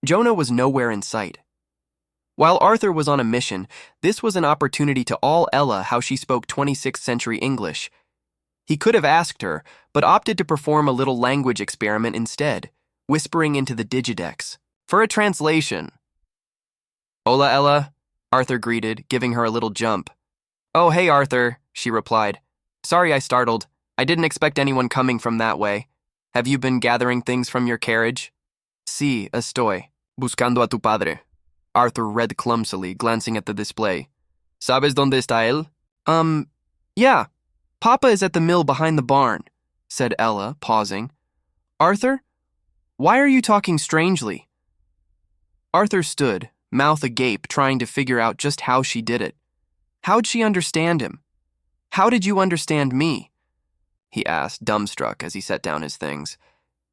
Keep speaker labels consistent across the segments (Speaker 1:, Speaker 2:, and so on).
Speaker 1: Jonah was nowhere in sight. While Arthur was on a mission, this was an opportunity to ask Ella how she spoke 26th century English. He could have asked her, but opted to perform a little language experiment instead, whispering into the Digidex. For a translation. "Hola, Ella," Arthur greeted, giving her a little jump. "Oh, hey, Arthur," she replied. "Sorry I startled. I didn't expect anyone coming from that way. Have you been gathering things from your carriage?" "Sí, estoy. Buscando a tu padre." Arthur read clumsily, glancing at the display. "Sabes dónde está él?" Yeah. Papa is at the mill behind the barn," said Ella, pausing. "Arthur, why are you talking strangely?" Arthur stood, mouth agape, trying to figure out just how she did it. How'd she understand him? "How did you understand me?" he asked, dumbstruck as he set down his things.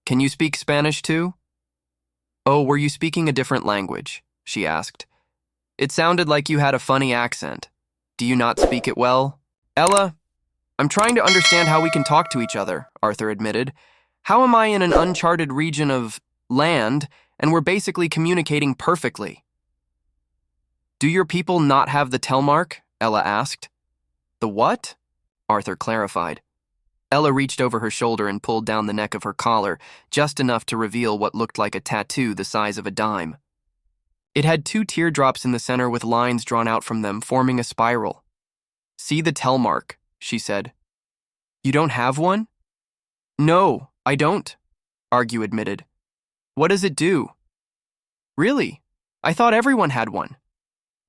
Speaker 1: "Can you speak Spanish too?" "Oh, were you speaking a different language?" she asked. "It sounded like you had a funny accent. Do you not speak it well?" "Ella, I'm trying to understand how we can talk to each other," Arthur admitted. "How am I in an uncharted region of land, and we're basically communicating perfectly?" "Do your people not have the Telmark?" Ella asked. "The what?" Arthur clarified. Ella reached over her shoulder and pulled down the neck of her collar, just enough to reveal what looked like a tattoo the size of a dime. It had 2 teardrops in the center with lines drawn out from them, forming a spiral. "See the Telmark," she said. "You don't have one?" "No, I don't," Argue admitted. "What does it do?" "Really? I thought everyone had one."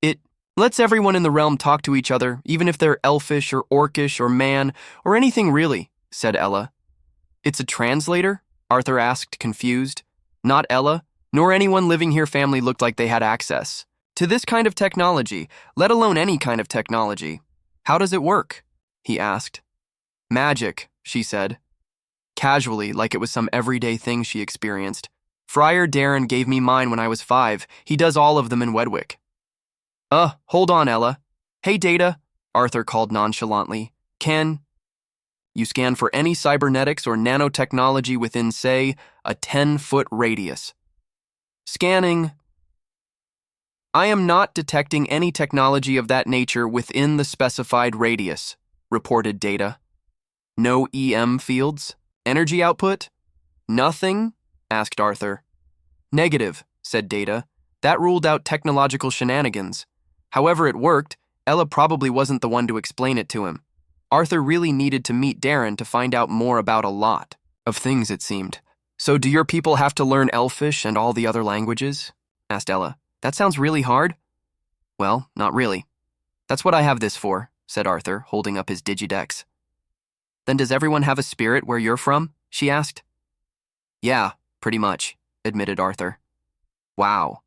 Speaker 1: "It lets everyone in the realm talk to each other, even if they're elfish or orcish or man or anything really," said Ella. "It's a translator?" Arthur asked, confused. Not Ella, nor anyone living here family looked like they had access to this kind of technology, let alone any kind of technology. "How does it work?" he asked. "Magic," she said. Casually, like it was some everyday thing she experienced. "Friar Darren gave me mine when I was 5. He does all of them in Wedwick." Hold on, Ella." "Hey, Data," Arthur called nonchalantly. "Can you scan for any cybernetics or nanotechnology within, say, a 10-foot radius?" "Scanning." "I am not detecting any technology of that nature within the specified radius," reported Data. "No EM fields? Energy output?" "Nothing?" asked Arthur. "Negative," said Data. "That ruled out technological shenanigans. However it worked, Ella probably wasn't the one to explain it to him. Arthur really needed to meet Darren to find out more about a lot of things, it seemed. "So do your people have to learn Elfish and all the other languages?" asked Ella. "That sounds really hard." "Well, not really. That's what I have this for," said Arthur, holding up his Digidex. "Then does everyone have a spirit where you're from?" she asked. "Yeah, pretty much," admitted Arthur. "Wow.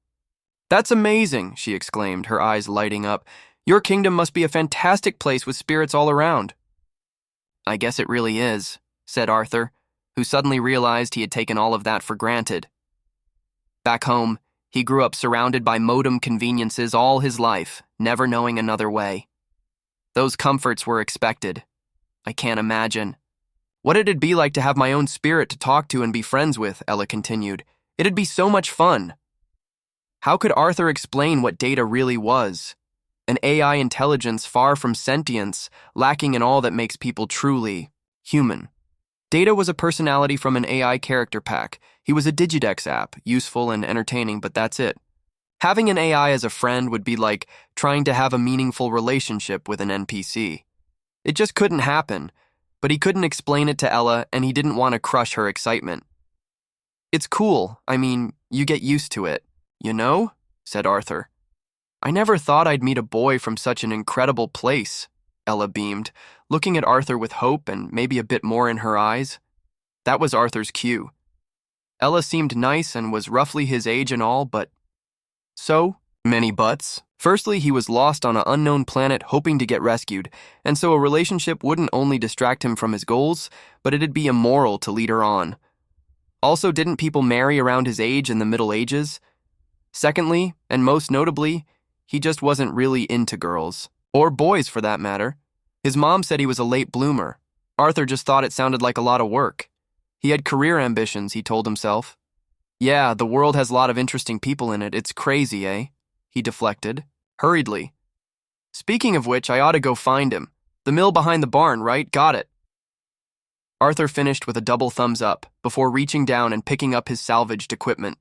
Speaker 1: That's amazing," she exclaimed, her eyes lighting up. "Your kingdom must be a fantastic place with spirits all around." "I guess it really is," said Arthur, who suddenly realized he had taken all of that for granted. Back home, he grew up surrounded by modem conveniences all his life, never knowing another way. Those comforts were expected. I can't imagine. "What it'd be like to have my own spirit to talk to and be friends with," Ella continued. "It'd be so much fun." How could Arthur explain what Data really was? An AI intelligence far from sentience, lacking in all that makes people truly human. Data was a personality from an AI character pack. He was a Digidex app, useful and entertaining, but that's it. Having an AI as a friend would be like trying to have a meaningful relationship with an NPC. It just couldn't happen, but he couldn't explain it to Ella, and he didn't want to crush her excitement. "It's cool. I mean, you get used to it, you know?" said Arthur. "I never thought I'd meet a boy from such an incredible place," Ella beamed, looking at Arthur with hope and maybe a bit more in her eyes. That was Arthur's cue. Ella seemed nice and was roughly his age and all, but so many buts. Firstly, he was lost on an unknown planet hoping to get rescued, and so a relationship wouldn't only distract him from his goals, but it'd be immoral to lead her on. Also, didn't people marry around his age in the Middle Ages? Secondly, and most notably, he just wasn't really into girls. Or boys, for that matter. His mom said he was a late bloomer. Arthur just thought it sounded like a lot of work. He had career ambitions, he told himself. Yeah, the world has a lot of interesting people in it. It's crazy, eh? He deflected, hurriedly. Speaking of which, I ought to go find him. The mill behind the barn, right? Got it. Arthur finished with a double thumbs up before reaching down and picking up his salvaged equipment.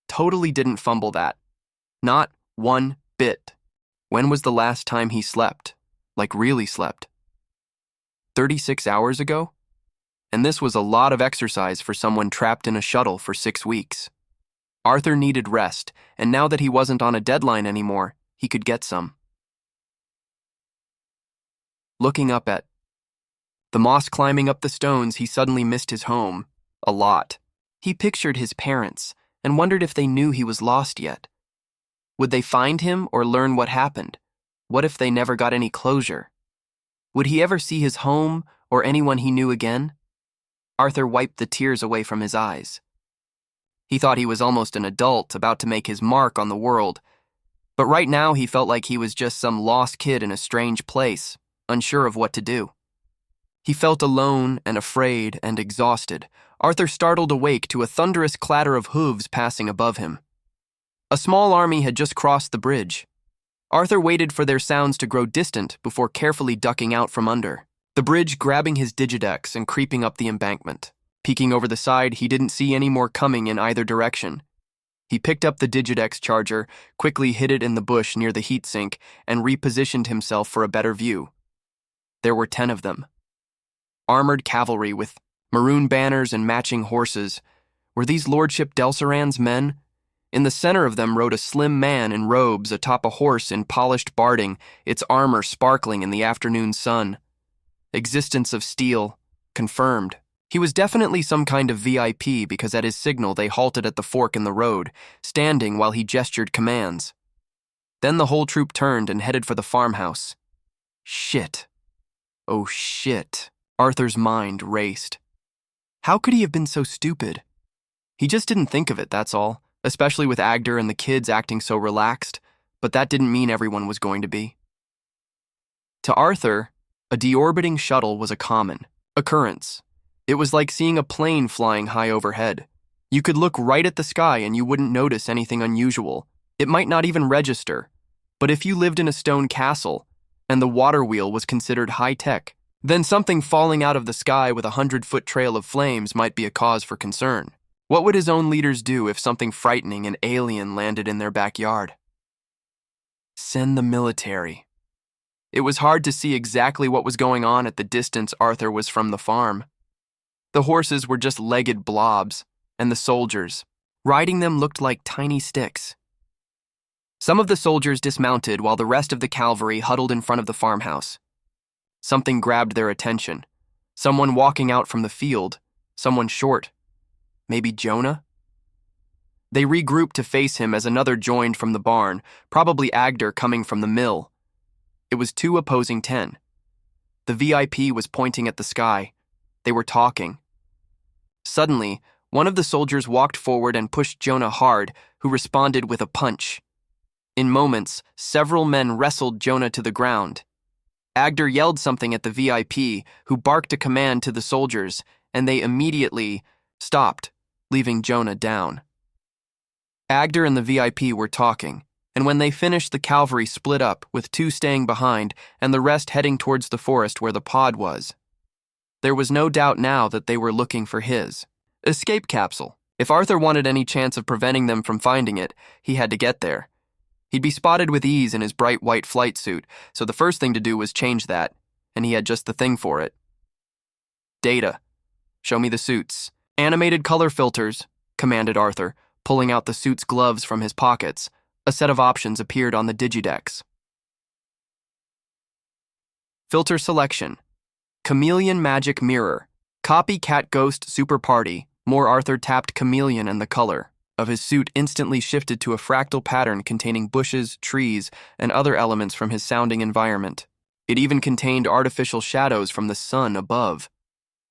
Speaker 1: Totally didn't fumble that. Not one bit. When was the last time he slept? Like really slept? 36 hours ago? And this was a lot of exercise for someone trapped in a shuttle for 6 weeks. Arthur needed rest, and now that he wasn't on a deadline anymore, he could get some. Looking up at the moss climbing up the stones, he suddenly missed his home. A lot. He pictured his parents and wondered if they knew he was lost yet. Would they find him or learn what happened? What if they never got any closure? Would he ever see his home or anyone he knew again? Arthur wiped the tears away from his eyes. He thought he was almost an adult, about to make his mark on the world. But right now he felt like he was just some lost kid in a strange place, unsure of what to do. He felt alone and afraid and exhausted. Arthur startled awake to a thunderous clatter of hooves passing above him. A small army had just crossed the bridge. Arthur waited for their sounds to grow distant before carefully ducking out from under the bridge, grabbing his Digidex and creeping up the embankment. Peeking over the side, he didn't see any more coming in either direction. He picked up the Digidex charger, quickly hid it in the bush near the heatsink, and repositioned himself for a better view. There were 10 of them. Armored cavalry with maroon banners and matching horses. Were these Lordship Delceran's men? In the center of them rode a slim man in robes atop a horse in polished barding, its armor sparkling in the afternoon sun. Existence of steel, confirmed. He was definitely some kind of VIP because at his signal they halted at the fork in the road, standing while he gestured commands. Then the whole troop turned and headed for the farmhouse. Shit. Oh shit. Arthur's mind raced. How could he have been so stupid? He just didn't think of it, that's all, especially with Agder and the kids acting so relaxed, but that didn't mean everyone was going to be. To Arthur, a deorbiting shuttle was a common occurrence. It was like seeing a plane flying high overhead. You could look right at the sky and you wouldn't notice anything unusual. It might not even register. But if you lived in a stone castle and the water wheel was considered high-tech, then something falling out of the sky with a 100-foot trail of flames might be a cause for concern. What would his own leaders do if something frightening and alien landed in their backyard? Send the military. It was hard to see exactly what was going on at the distance Arthur was from the farm. The horses were just legged blobs, and the soldiers, riding them, looked like tiny sticks. Some of the soldiers dismounted while the rest of the cavalry huddled in front of the farmhouse. Something grabbed their attention. Someone walking out from the field, someone short. Maybe Jonah? They regrouped to face him as another joined from the barn, probably Agder coming from the mill. It was 2 opposing 10. The VIP was pointing at the sky. They were talking. Suddenly, one of the soldiers walked forward and pushed Jonah hard, who responded with a punch. In moments, several men wrestled Jonah to the ground. Agder yelled something at the VIP, who barked a command to the soldiers, and they immediately stopped, leaving Jonah down. Agder and the VIP were talking, and when they finished, the cavalry split up, with 2 staying behind and the rest heading towards the forest where the pod was. There was no doubt now that they were looking for his escape capsule. If Arthur wanted any chance of preventing them from finding it, he had to get there. He'd be spotted with ease in his bright white flight suit, so the first thing to do was change that, and he had just the thing for it. Data. Show me the suits. Animated color filters, commanded Arthur, pulling out the suit's gloves from his pockets. A set of options appeared on the Digidex. Filter selection. Chameleon Magic Mirror. Copycat Ghost Super Party. More Arthur tapped chameleon and the color of his suit instantly shifted to a fractal pattern containing bushes, trees, and other elements from his sounding environment. It even contained artificial shadows from the sun above.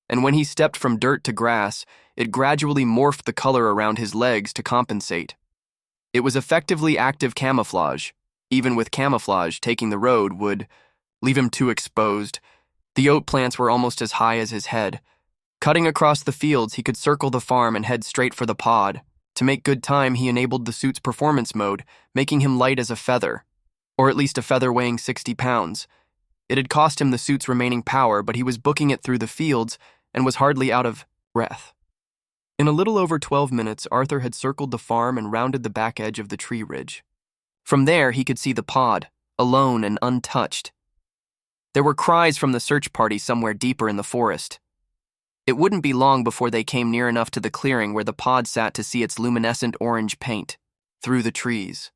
Speaker 1: And when he stepped from dirt to grass, it gradually morphed the color around his legs to compensate. It was effectively active camouflage. Even with camouflage, taking the road would leave him too exposed. The oat plants were almost as high as his head. Cutting across the fields, he could circle the farm and head straight for the pod. To make good time, he enabled the suit's performance mode, making him light as a feather, or at least a feather weighing 60 pounds. It had cost him the suit's remaining power, but he was booking it through the fields and was hardly out of breath. In a little over 12 minutes, Arthur had circled the farm and rounded the back edge of the tree ridge. From there, he could see the pod, alone and untouched. There were cries from the search party somewhere deeper in the forest. It wouldn't be long before they came near enough to the clearing where the pod sat to see its luminescent orange paint through the trees.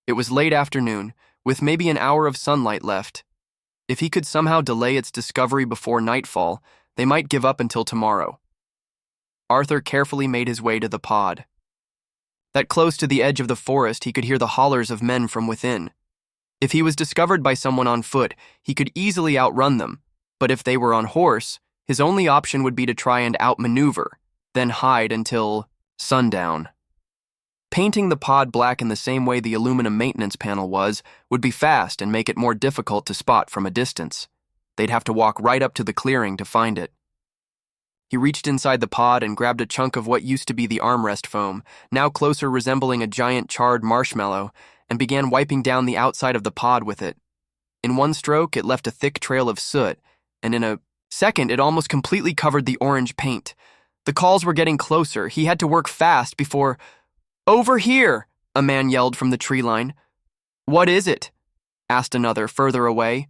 Speaker 1: It was late afternoon, with maybe an hour of sunlight left. If he could somehow delay its discovery before nightfall, they might give up until tomorrow. Arthur carefully made his way to the pod. That close to the edge of the forest, he could hear the hollers of men from within. If he was discovered by someone on foot, he could easily outrun them, but if they were on horse, his only option would be to try and outmaneuver, then hide until sundown. Painting the pod black in the same way the aluminum maintenance panel was would be fast and make it more difficult to spot from a distance. They'd have to walk right up to the clearing to find it. He reached inside the pod and grabbed a chunk of what used to be the armrest foam, now closer resembling a giant charred marshmallow, and began wiping down the outside of the pod with it. In one stroke, it left a thick trail of soot, and in a second, it almost completely covered the orange paint. The calls were getting closer. He had to work fast before... "Over here!" a man yelled from the tree line. "What is it?" asked another further away.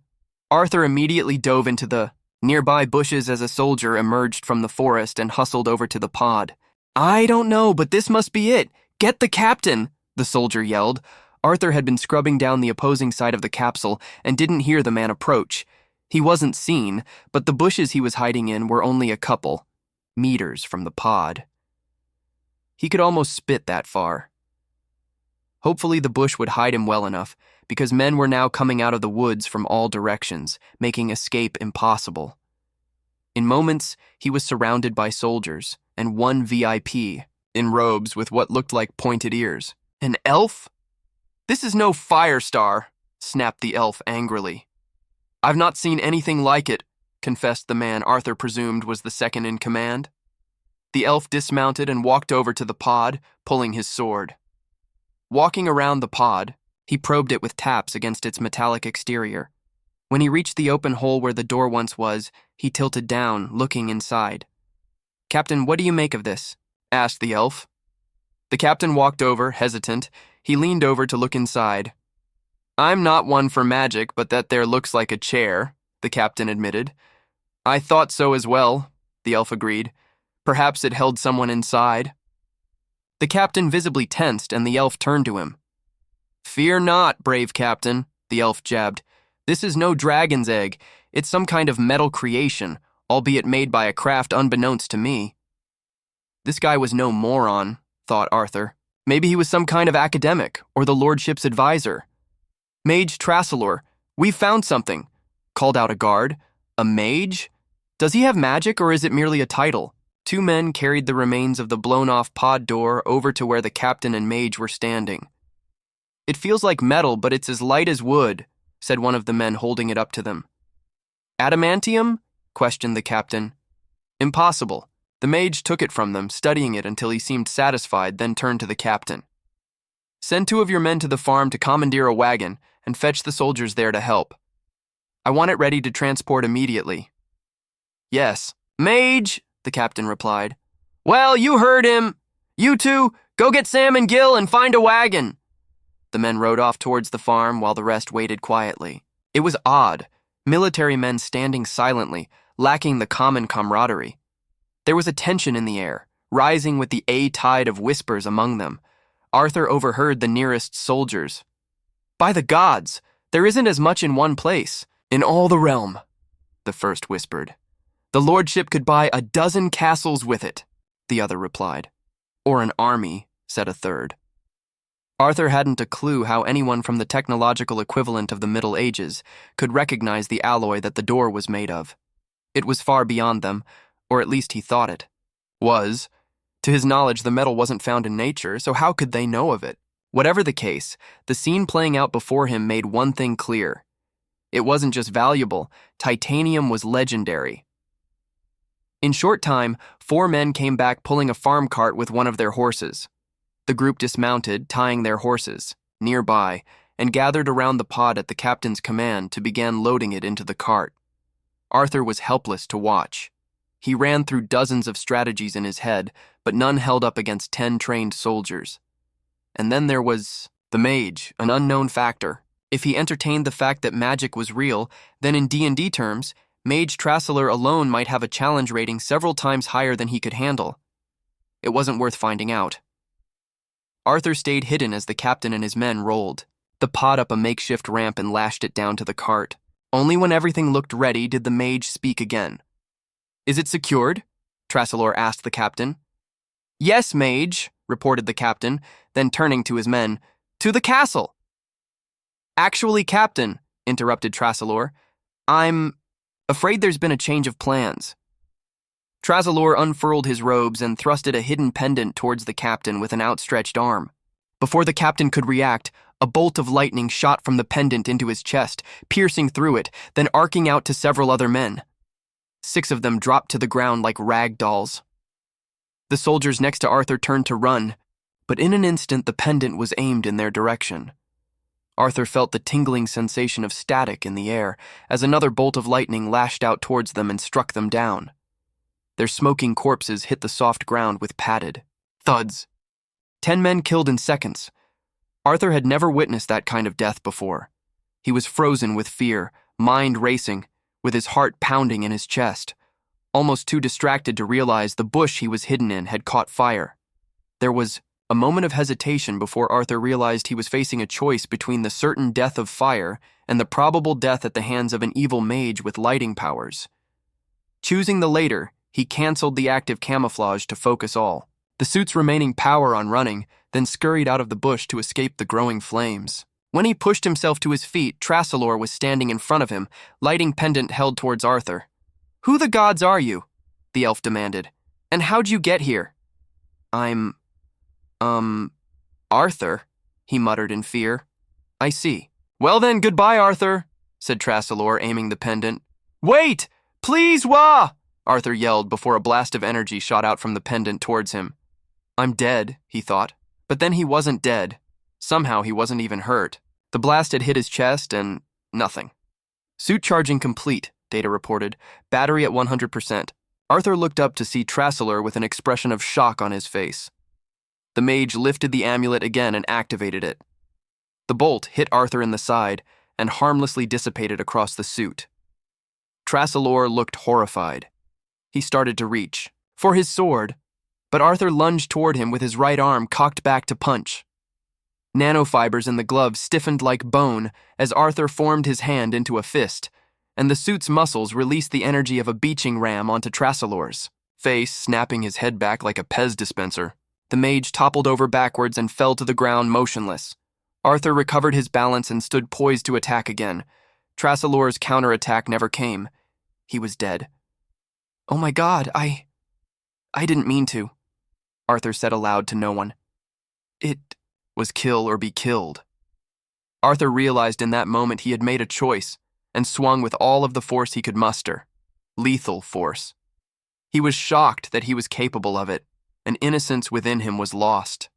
Speaker 1: Arthur immediately dove into the nearby bushes as a soldier emerged from the forest and hustled over to the pod. "I don't know, but this must be it. Get the captain!" the soldier yelled. Arthur had been scrubbing down the opposing side of the capsule and didn't hear the man approach. He wasn't seen, but the bushes he was hiding in were only a couple meters from the pod. He could almost spit that far. Hopefully the bush would hide him well enough, because men were now coming out of the woods from all directions, making escape impossible. In moments, he was surrounded by soldiers, and one VIP, in robes with what looked like pointed ears. "An elf? This is no Firestar," snapped the elf angrily. "I've not seen anything like it," confessed the man Arthur presumed was the second in command. The elf dismounted and walked over to the pod, pulling his sword. Walking around the pod, he probed it with taps against its metallic exterior. When he reached the open hole where the door once was, he tilted down, looking inside. "Captain, what do you make of this?" asked the elf. The captain walked over, hesitant. He leaned over to look inside. "I'm not one for magic, but that there looks like a chair," the captain admitted. "I thought so as well," the elf agreed. "Perhaps it held someone inside." The captain visibly tensed, and the elf turned to him. "Fear not, brave captain," the elf jabbed. "This is no dragon's egg. It's some kind of metal creation, albeit made by a craft unbeknownst to me." This guy was no moron, thought Arthur. Maybe he was some kind of academic, or the lordship's advisor. "Mage Trassalor, we've found something," called out a guard. "A mage? Does he have magic, or is it merely a title?" Two men carried the remains of the blown-off pod door over to where the captain and mage were standing. "It feels like metal, but it's as light as wood," said one of the men holding it up to them. "Adamantium?" questioned the captain. "Impossible." The mage took it from them, studying it until he seemed satisfied, then turned to the captain. "Send 2 of your men to the farm to commandeer a wagon and fetch the soldiers there to help. I want it ready to transport immediately." "Yes, mage," the captain replied. "Well, you heard him. You two, go get Sam and Gil and find a wagon." The men rode off towards the farm while the rest waited quietly. It was odd, military men standing silently, lacking the common camaraderie. There was a tension in the air, rising with the tide of whispers among them. Arthur overheard the nearest soldiers. "By the gods, there isn't as much in one place. In all the realm," the first whispered. "The lordship could buy 12 castles with it," the other replied. "Or an army," said a third. Arthur hadn't a clue how anyone from the technological equivalent of the Middle Ages could recognize the alloy that the door was made of. It was far beyond them, or at least he thought it was. To his knowledge, the metal wasn't found in nature, so how could they know of it? Whatever the case, the scene playing out before him made one thing clear. It wasn't just valuable, titanium was legendary. In short time, 4 men came back pulling a farm cart with one of their horses. The group dismounted, tying their horses, nearby, and gathered around the pod at the captain's command to begin loading it into the cart. Arthur was helpless to watch. He ran through dozens of strategies in his head, but none held up against 10 trained soldiers. And then there was the mage, an unknown factor. If he entertained the fact that magic was real, then in D&D terms, Mage Trasseler alone might have a challenge rating several times higher than he could handle. It wasn't worth finding out. Arthur stayed hidden as the captain and his men rolled the pod up a makeshift ramp and lashed it down to the cart. Only when everything looked ready did the mage speak again. "Is it secured?" Trasselor asked the captain. "Yes, mage," reported the captain, then turning to his men, "To the castle." "Actually, captain," interrupted Trasselor, "I'm afraid there's been a change of plans." Trasselor unfurled his robes and thrusted a hidden pendant towards the captain with an outstretched arm. Before the captain could react, a bolt of lightning shot from the pendant into his chest, piercing through it, then arcing out to several other men. 6 of them dropped to the ground like rag dolls. The soldiers next to Arthur turned to run, but in an instant the pendant was aimed in their direction. Arthur felt the tingling sensation of static in the air as another bolt of lightning lashed out towards them and struck them down. Their smoking corpses hit the soft ground with padded thuds. 10 men killed in seconds. Arthur had never witnessed that kind of death before. He was frozen with fear, mind racing, with his heart pounding in his chest, almost too distracted to realize the bush he was hidden in had caught fire. There was a moment of hesitation before Arthur realized he was facing a choice between the certain death of fire and the probable death at the hands of an evil mage with lighting powers. Choosing the later, he canceled the active camouflage to focus all the suit's remaining power on running, then scurried out of the bush to escape the growing flames. When he pushed himself to his feet, Trasselor was standing in front of him, lighting pendant held towards Arthur. "Who the gods are you?" the elf demanded. "And how'd you get here?" "I'm, Arthur," he muttered in fear. "I see." "Well then, goodbye, Arthur," said Trasselor, aiming the pendant. "Wait! Please, wah!" Arthur yelled before a blast of energy shot out from the pendant towards him. "I'm dead," he thought. But then he wasn't dead. Somehow he wasn't even hurt. The blast had hit his chest and nothing. "Suit charging complete," Data reported. "Battery at 100%. Arthur looked up to see Trasselor with an expression of shock on his face. The mage lifted the amulet again and activated it. The bolt hit Arthur in the side and harmlessly dissipated across the suit. Trasselor looked horrified. He started to reach for his sword, but Arthur lunged toward him with his right arm cocked back to punch. Nanofibers in the glove stiffened like bone as Arthur formed his hand into a fist, and the suit's muscles released the energy of a beaching ram onto Trasselor's face, snapping his head back like a Pez dispenser. The mage toppled over backwards and fell to the ground motionless. Arthur recovered his balance and stood poised to attack again. Trasselor's counterattack never came. He was dead. "Oh my God, I didn't mean to," Arthur said aloud to no one. It was kill or be killed. Arthur realized in that moment he had made a choice and swung with all of the force he could muster. Lethal force. He was shocked that he was capable of it, and innocence within him was lost.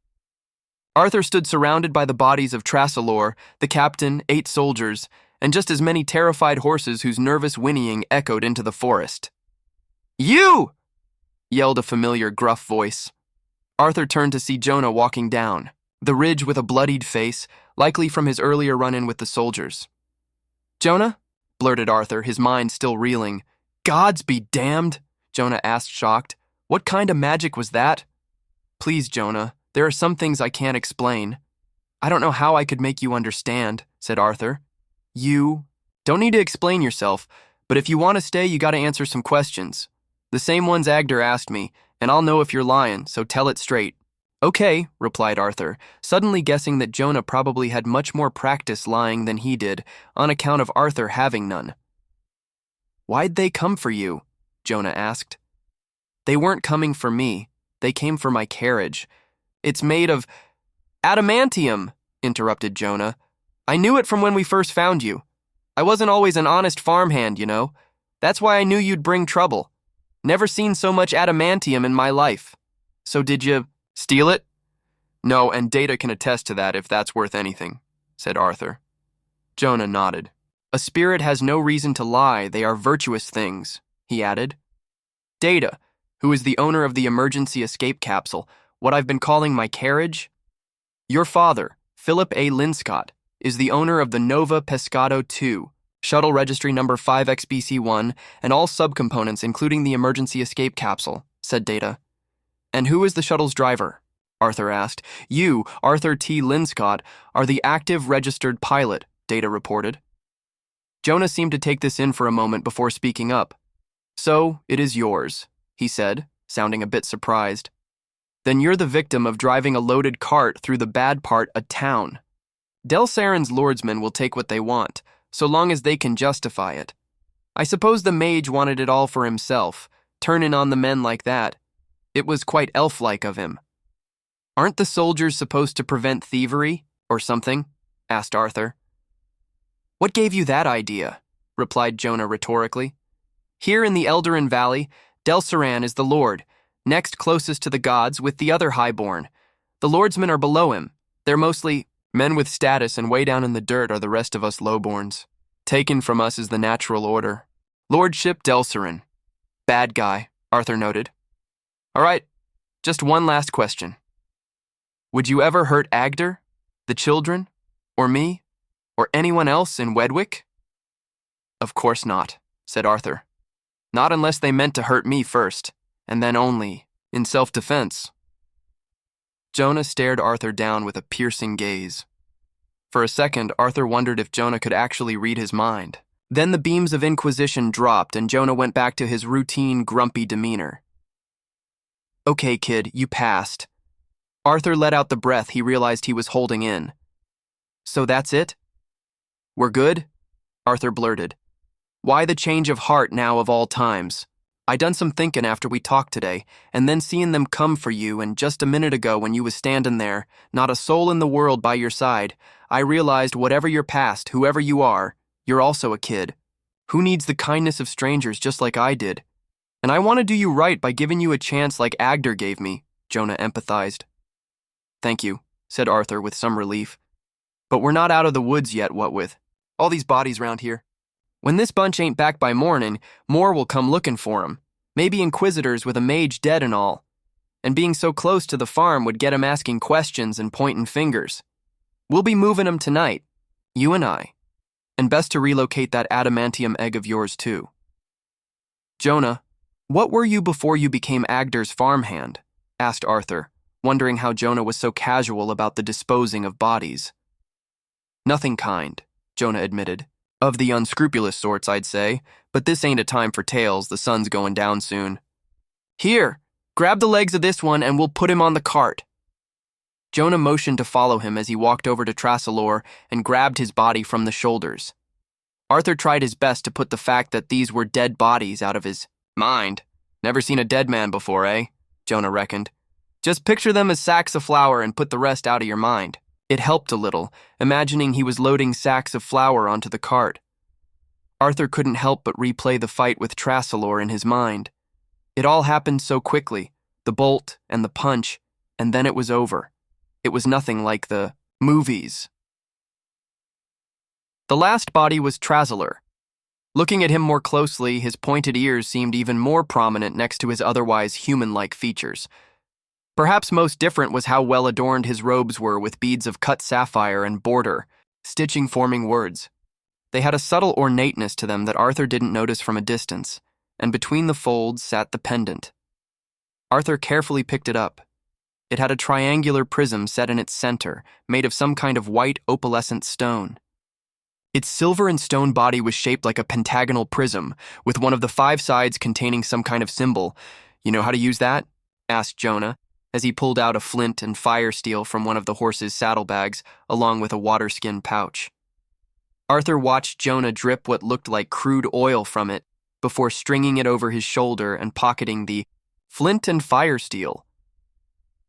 Speaker 1: Arthur stood surrounded by the bodies of Trasselor, the captain, 8 soldiers, and just as many terrified horses whose nervous whinnying echoed into the forest. "You!" yelled a familiar gruff voice. Arthur turned to see Jonah walking down the ridge with a bloodied face, likely from his earlier run-in with the soldiers. "Jonah?" blurted Arthur, his mind still reeling. "Gods be damned," Jonah asked, shocked. "What kind of magic was that?" "Please, Jonah, there are some things I can't explain." "I don't know how I could make you understand," said Arthur. "You don't need to explain yourself, but if you want to stay, you gotta answer some questions. The same ones Agder asked me, and I'll know if you're lying, so tell it straight." "Okay," replied Arthur, suddenly guessing that Jonah probably had much more practice lying than he did, on account of Arthur having none. "Why'd they come for you?" Jonah asked. "They weren't coming for me. They came for my carriage. It's made of adamantium," interrupted Jonah. "I knew it from when we first found you. I wasn't always an honest farmhand, you know. That's why I knew you'd bring trouble. Never seen so much adamantium in my life. So did you steal it? No, and Data can attest to that if that's worth anything, said Arthur. Jonah nodded. A spirit has no reason to lie, they are virtuous things, he added. Data, who is the owner of the emergency escape capsule, what I've been calling my carriage? Your father, Philip A. Linscott, is the owner of the Nova Pescado 2, shuttle registry number 5XBC1, and all subcomponents including the emergency escape capsule, said Data. And who is the shuttle's driver? Arthur asked. You, Arthur T. Linscott, are the active registered pilot, Data reported. Jonah seemed to take this in for a moment before speaking up. So, it is yours, he said, sounding a bit surprised. Then you're the victim of driving a loaded cart through the bad part of town. Del Saren's lordsmen will take what they want, so long as they can justify it. I suppose the mage wanted it all for himself, turning on the men like that. It was quite elf-like of him. Aren't the soldiers supposed to prevent thievery, or something? Asked Arthur. What gave you that idea? Replied Jonah rhetorically. Here in the Eldarin Valley, Del Saran is the lord, next closest to the gods with the other highborn. The lordsmen are below him. They're mostly men with status, and way down in the dirt are the rest of us lowborns. Taken from us is the natural order. Lordship Del Saran. Bad guy, Arthur noted. All right, just one last question. Would you ever hurt Agder, the children, or me, or anyone else in Wedwick? Of course not, said Arthur. Not unless they meant to hurt me first, and then only in self-defense. Jonah stared Arthur down with a piercing gaze. For a second, Arthur wondered if Jonah could actually read his mind. Then the beams of inquisition dropped and Jonah went back to his routine, grumpy demeanor. Okay, kid, you passed. Arthur let out the breath he realized he was holding in. So that's it? We're good? Arthur blurted. Why the change of heart now of all times? I done some thinking after we talked today, and then seeing them come for you, and just a minute ago when you was standing there, not a soul in the world by your side, I realized whatever your past, whoever you are, you're also a kid. Who needs the kindness of strangers just like I did? And I want to do you right by giving you a chance like Agder gave me, Jonah empathized. Thank you, said Arthur with some relief. But we're not out of the woods yet, what with all these bodies round here. When this bunch ain't back by morning, more will come looking for 'em. Maybe inquisitors with a mage dead and all. And being so close to the farm would get 'em asking questions and pointing fingers. We'll be moving 'em tonight, you and I. And best to relocate that adamantium egg of yours too. Jonah, what were you before you became Agder's farmhand? Asked Arthur, wondering how Jonah was so casual about the disposing of bodies. Nothing kind, Jonah admitted. Of the unscrupulous sorts, I'd say, but this ain't a time for tales, the sun's going down soon. Here, grab the legs of this one and we'll put him on the cart. Jonah motioned to follow him as he walked over to Trassalore and grabbed his body from the shoulders. Arthur tried his best to put the fact that these were dead bodies out of his mind. Never seen a dead man before, eh? Jonah reckoned. Just picture them as sacks of flour and put the rest out of your mind. It helped a little, imagining he was loading sacks of flour onto the cart. Arthur couldn't help but replay the fight with Trassalore in his mind. It all happened so quickly, the bolt and the punch, and then it was over. It was nothing like the movies. The last body was Trassalore. Looking at him more closely, his pointed ears seemed even more prominent next to his otherwise human-like features. Perhaps most different was how well adorned his robes were with beads of cut sapphire and border, stitching forming words. They had a subtle ornateness to them that Arthur didn't notice from a distance, and between the folds sat the pendant. Arthur carefully picked it up. It had a triangular prism set in its center, made of some kind of white opalescent stone. Its silver and stone body was shaped like a pentagonal prism, with one of the 5 sides containing some kind of symbol. You know how to use that? Asked Jonah, as he pulled out a flint and fire steel from one of the horse's saddlebags, along with a water-skin pouch. Arthur watched Jonah drip what looked like crude oil from it before stringing it over his shoulder and pocketing the flint and fire steel.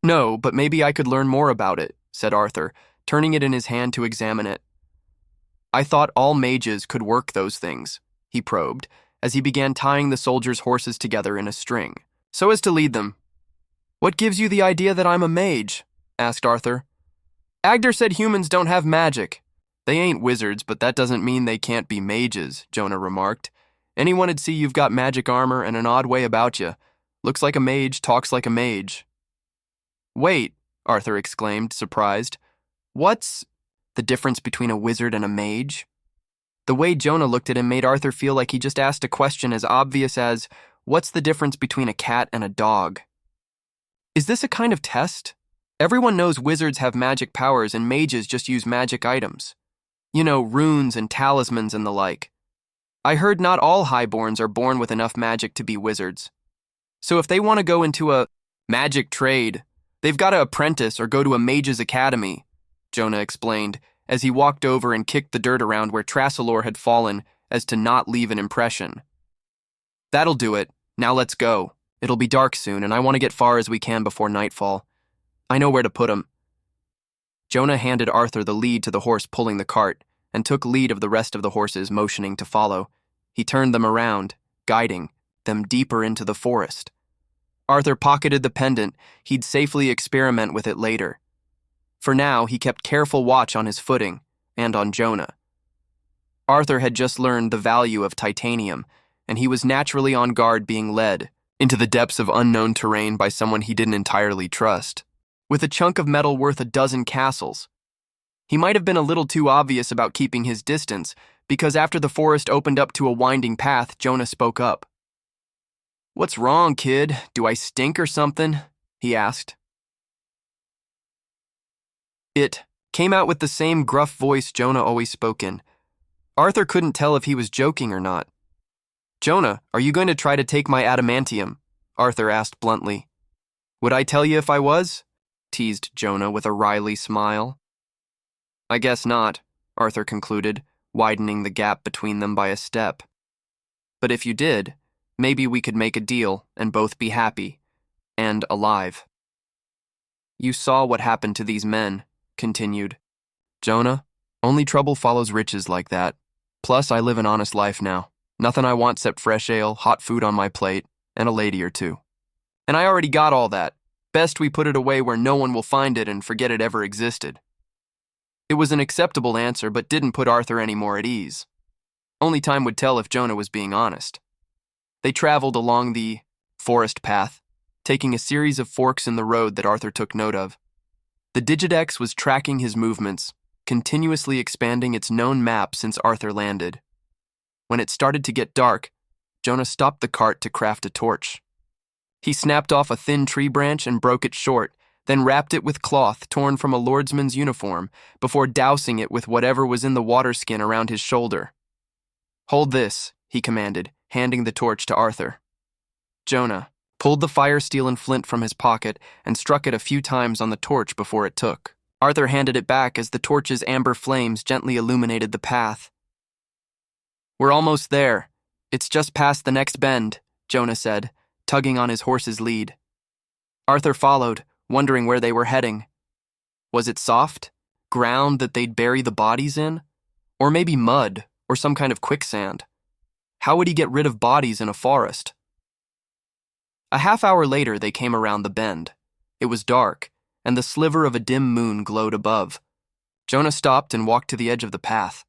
Speaker 1: No, but maybe I could learn more about it, said Arthur, turning it in his hand to examine it. I thought all mages could work those things, he probed, as he began tying the soldiers' horses together in a string, so as to lead them. "What gives you the idea that I'm a mage?" asked Arthur. "Agder said humans don't have magic." "They ain't wizards, but that doesn't mean they can't be mages," Jonah remarked. "Anyone'd see you've got magic armor and an odd way about you. Looks like a mage, talks like a mage." "Wait," Arthur exclaimed, surprised. "What's the difference between a wizard and a mage?" The way Jonah looked at him made Arthur feel like he just asked a question as obvious as, "What's the difference between a cat and a dog?" "Is this a kind of test? Everyone knows wizards have magic powers and mages just use magic items. You know, runes and talismans and the like. I heard not all highborns are born with enough magic to be wizards. So if they want to go into a magic trade, they've got to apprentice or go to a mage's academy," Jonah explained, as he walked over and kicked the dirt around where Trassalore had fallen as to not leave an impression. "That'll do it. Now let's go. It'll be dark soon, and I want to get far as we can before nightfall. I know where to put 'em." Jonah handed Arthur the lead to the horse pulling the cart, and took lead of the rest of the horses, motioning to follow. He turned them around, guiding them deeper into the forest. Arthur pocketed the pendant. He'd safely experiment with it later. For now, he kept careful watch on his footing and on Jonah. Arthur had just learned the value of titanium, and he was naturally on guard being led into the depths of unknown terrain by someone he didn't entirely trust, with a chunk of metal worth a dozen castles. He might have been a little too obvious about keeping his distance, because after the forest opened up to a winding path, Jonah spoke up. "What's wrong, kid? Do I stink or something?" he asked. It came out with the same gruff voice Jonah always spoke in. Arthur couldn't tell if he was joking or not. "Jonah, are you going to try to take my adamantium?" Arthur asked bluntly. "Would I tell you if I was?" teased Jonah with a wry smile. "I guess not," Arthur concluded, widening the gap between them by a step. "But if you did, maybe we could make a deal and both be happy and alive." "You saw what happened to these men," continued Jonah. "Only trouble follows riches like that. Plus, I live an honest life now. Nothing I want except fresh ale, hot food on my plate, and a lady or two. And I already got all that. Best we put it away where no one will find it and forget it ever existed." It was an acceptable answer, but didn't put Arthur any more at ease. Only time would tell if Jonah was being honest. They traveled along the forest path, taking a series of forks in the road that Arthur took note of. The Digidex was tracking his movements, continuously expanding its known map since Arthur landed. When it started to get dark, Jonah stopped the cart to craft a torch. He snapped off a thin tree branch and broke it short, then wrapped it with cloth torn from a lordsman's uniform before dousing it with whatever was in the water skin around his shoulder. "Hold this," he commanded, handing the torch to Arthur. Jonah pulled the fire steel and flint from his pocket and struck it a few times on the torch before it took. Arthur handed it back as the torch's amber flames gently illuminated the path. "We're almost there. It's just past the next bend," Jonah said, tugging on his horse's lead. Arthur followed, wondering where they were heading. Was it soft ground that they'd bury the bodies in? Or maybe mud, or some kind of quicksand? How would he get rid of bodies in a forest? A half-hour later, they came around the bend. It was dark, and the sliver of a dim moon glowed above. Jonah stopped and walked to the edge of the path.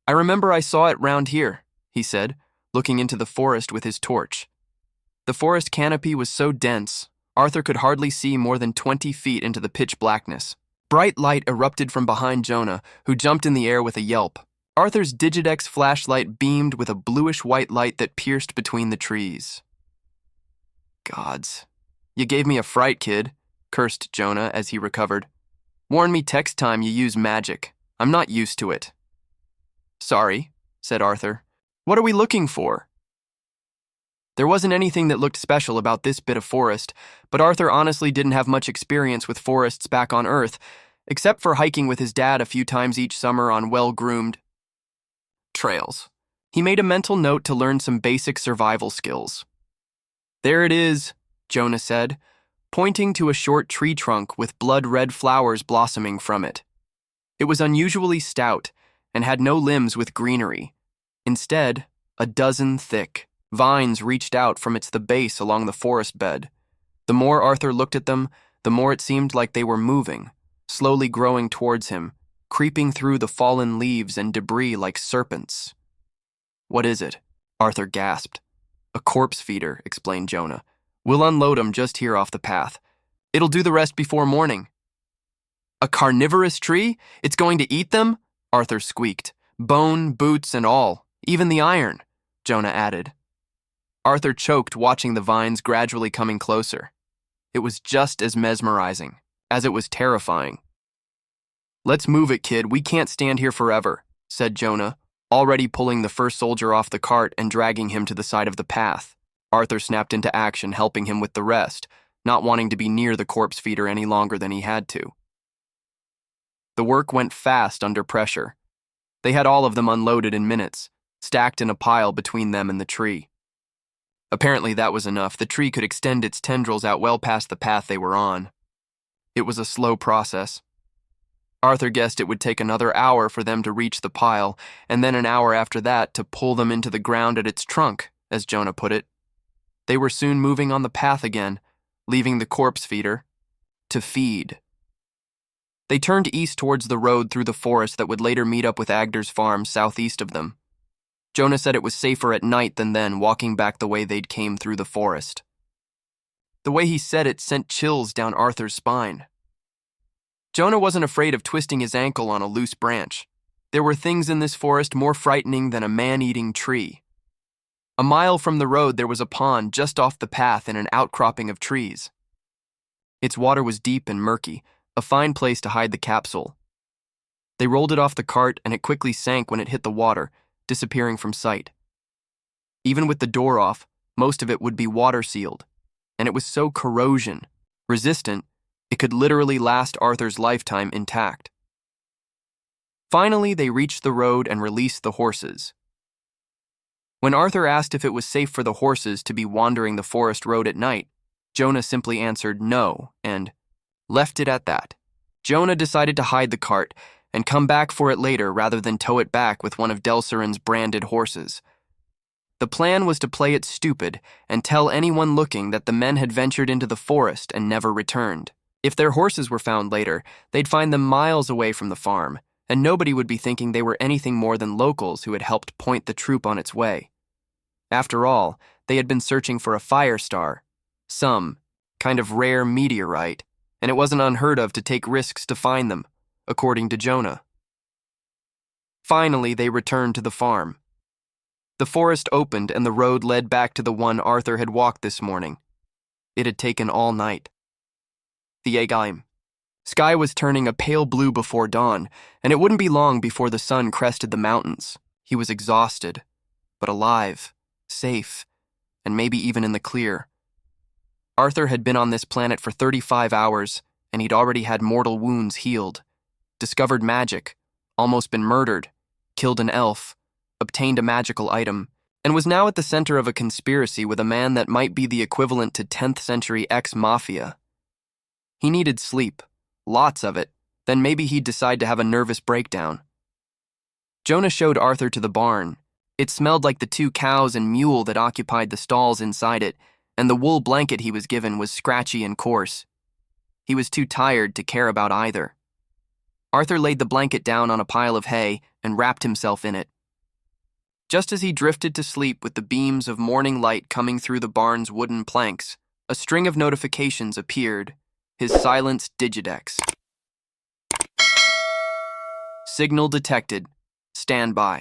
Speaker 1: "I remember I saw it round here," he said, looking into the forest with his torch. The forest canopy was so dense, Arthur could hardly see more than 20 feet into the pitch blackness. Bright light erupted from behind Jonah, who jumped in the air with a yelp. Arthur's Digidex flashlight beamed with a bluish-white light that pierced between the trees. "Gods, you gave me a fright, kid," cursed Jonah as he recovered. "Warn me next time you use magic. I'm not used to it." "Sorry," said Arthur. "What are we looking for?" There wasn't anything that looked special about this bit of forest, but Arthur honestly didn't have much experience with forests back on Earth, except for hiking with his dad a few times each summer on well-groomed trails. He made a mental note to learn some basic survival skills. "There it is," Jonah said, pointing to a short tree trunk with blood-red flowers blossoming from it. It was unusually stout and had no limbs with greenery. Instead, a dozen thick. Vines reached out from the base along the forest bed. The more Arthur looked at them, the more it seemed like they were moving, slowly growing towards him, creeping through the fallen leaves and debris like serpents. "What is it?" Arthur gasped. "A corpse feeder," explained Jonah. "We'll unload 'em just here off the path. It'll do the rest before morning." "A carnivorous tree? It's going to eat them?" Arthur squeaked. "Bone, boots, and all, even the iron," Jonah added. Arthur choked, watching the vines gradually coming closer. It was just as mesmerizing as it was terrifying. "Let's move it, kid. We can't stand here forever," said Jonah, already pulling the first soldier off the cart and dragging him to the side of the path. Arthur snapped into action, helping him with the rest, not wanting to be near the corpse feeder any longer than he had to. The work went fast under pressure. They had all of them unloaded in minutes, stacked in a pile between them and the tree. Apparently that was enough. The tree could extend its tendrils out well past the path they were on. It was a slow process. Arthur guessed it would take another hour for them to reach the pile, and then an hour after that to pull them into the ground at its trunk, as Jonah put it. They were soon moving on the path again, leaving the corpse feeder to feed. They turned east towards the road through the forest that would later meet up with Agder's farm southeast of them. Jonah said it was safer at night than then, walking back the way they'd came through the forest. The way he said it sent chills down Arthur's spine. Jonah wasn't afraid of twisting his ankle on a loose branch. There were things in this forest more frightening than a man-eating tree. A mile from the road there was a pond just off the path in an outcropping of trees. Its water was deep and murky, a fine place to hide the capsule. They rolled it off the cart and it quickly sank when it hit the water, disappearing from sight. Even with the door off, most of it would be water-sealed, and it was so corrosion-resistant it could literally last Arthur's lifetime intact. Finally, they reached the road and released the horses. When Arthur asked if it was safe for the horses to be wandering the forest road at night, Jonah simply answered no and left it at that. Jonah decided to hide the cart and come back for it later rather than tow it back with one of Delsarin's branded horses. The plan was to play it stupid and tell anyone looking that the men had ventured into the forest and never returned. If their horses were found later, they'd find them miles away from the farm, and nobody would be thinking they were anything more than locals who had helped point the troop on its way. After all, they had been searching for a fire star, some kind of rare meteorite, and it wasn't unheard of to take risks to find them, according to Jonah. Finally, they returned to the farm. The forest opened and the road led back to the one Arthur had walked this morning. It had taken all night. The Agaim. Sky was turning a pale blue before dawn, and it wouldn't be long before the sun crested the mountains. He was exhausted, but alive, safe, and maybe even in the clear. Arthur had been on this planet for 35 hours, and he'd already had mortal wounds healed, discovered magic, almost been murdered, killed an elf, obtained a magical item, and was now at the center of a conspiracy with a man that might be the equivalent to 10th century ex-mafia. He needed sleep, lots of it, then maybe he'd decide to have a nervous breakdown. Jonah showed Arthur to the barn. It smelled like the 2 cows and mule that occupied the stalls inside it, and the wool blanket he was given was scratchy and coarse. He was too tired to care about either. Arthur laid the blanket down on a pile of hay and wrapped himself in it. Just as he drifted to sleep with the beams of morning light coming through the barn's wooden planks, a string of notifications appeared, his silenced Digidex. Signal detected. Stand by.